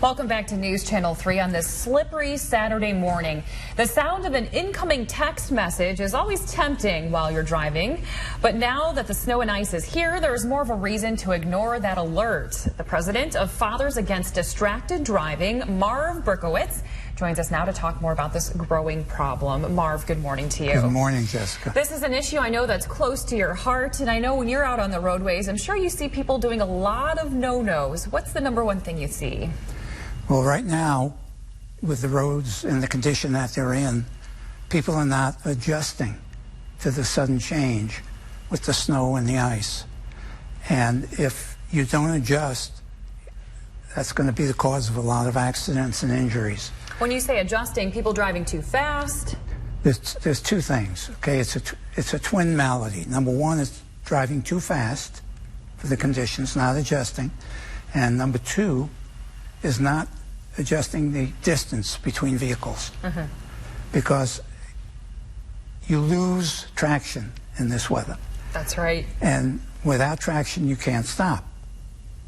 Welcome back to News Channel 3 on this slippery Saturday morning. The sound of an incoming text message is always tempting while you're driving. But now that the snow and ice is here, there's more of a reason to ignore that alert. The president of Fathers Against Distracted Driving, Marv Berkowitz, joins us now to talk more about this growing problem. Marv, good morning to you. Good morning, Jessica. This is an issue I know that's close to your heart, and I know when you're out on the roadways, I'm sure you see people doing a lot of no-nos. What's the number one thing you see? Well, right now, with the roads in the condition that they're in, people are not adjusting to the sudden change with the snow and the ice. And if you don't adjust, that's going to be the cause of a lot of accidents and injuries. When you say adjusting, people driving too fast? There's two things, okay? It's a twin malady. Number one is driving too fast for the conditions, not adjusting. And number two is not adjusting the distance between vehicles. Because you lose traction in this weather. That's right. And without traction, you can't stop.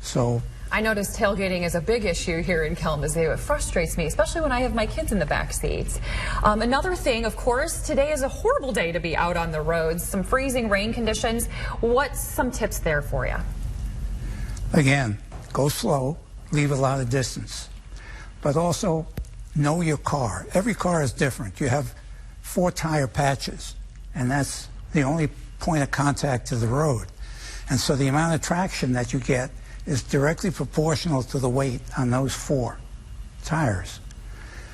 So I notice tailgating is a big issue here in Kalamazoo. It frustrates me, especially when I have my kids in the back seats. Another thing, of course, today is a horrible day to be out on the roads. Some freezing rain conditions. What's some tips there for you? Again, go slow, leave a lot of distance. But also, know your car. Every car is different. You have 4 tire patches, and that's the only point of contact to the road. And so the amount of traction that you get is directly proportional to the weight on those 4 tires.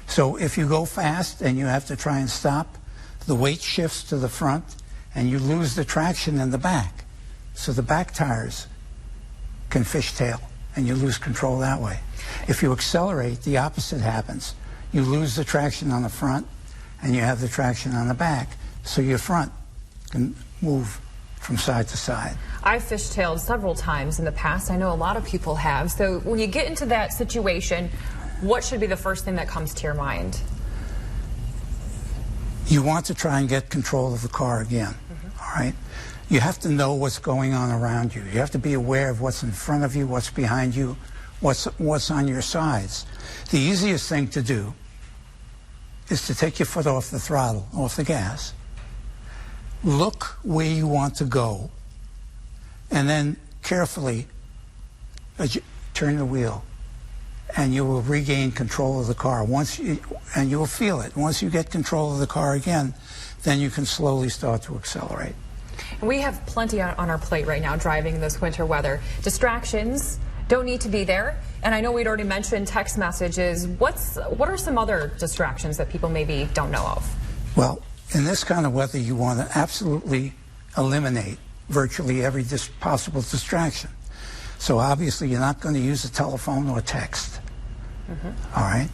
So if you go fast and you have to try and stop, the weight shifts to the front and you lose the traction in the back. So the back tires can fishtail and you lose control that way. If you accelerate, the opposite happens. You lose the traction on the front and you have the traction on the back. So your front can move from side to side. I've fishtailed several times in the past. I know a lot of people have. So when you get into that situation, what should be the first thing that comes to your mind? You want to try and get control of the car again, all right? You have to know what's going on around you. You have to be aware of what's in front of you, what's behind you, what's on your sides. The easiest thing to do is to take your foot off the throttle, off the gas. Look where you want to go, and then carefully turn the wheel, and you will regain control of the car. And you will feel it. Once you get control of the car again, then you can slowly start to accelerate. We have plenty on our plate right now driving this winter weather. Distractions don't need to be there. And I know we'd already mentioned text messages. What are some other distractions that people maybe don't know of? Well, in this kind of weather, you want to absolutely eliminate virtually every possible distraction. So obviously, you're not going to use a telephone or text. All right?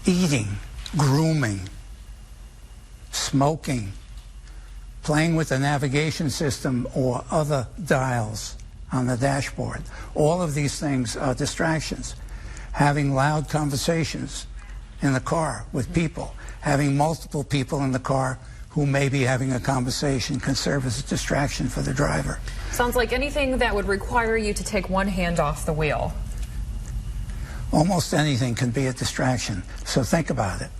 Eating, grooming, smoking, playing with the navigation system or other dials on the dashboard. All of these things are distractions. Having loud conversations in the car with people, having multiple people in the car who may be having a conversation can serve as a distraction for the driver. Sounds like anything that would require you to take one hand off the wheel. Almost anything can be a distraction, so think about it.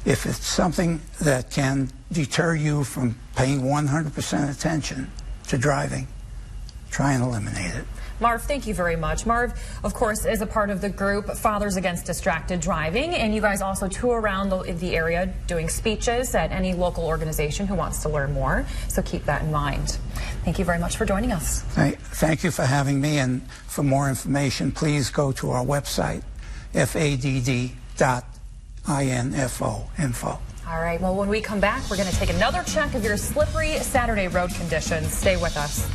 If it's something that can deter you from paying 100% attention to driving, try and eliminate it. Marv, thank you very much. Marv, of course, is a part of the group Fathers Against Distracted Driving, and you guys also tour around the area doing speeches at any local organization who wants to learn more, so keep that in mind. Thank you very much for joining us. Thank you for having me, and for more information, please go to our website, FADD.info. All right, well, when we come back, we're going to take another check of your slippery Saturday road conditions. Stay with us.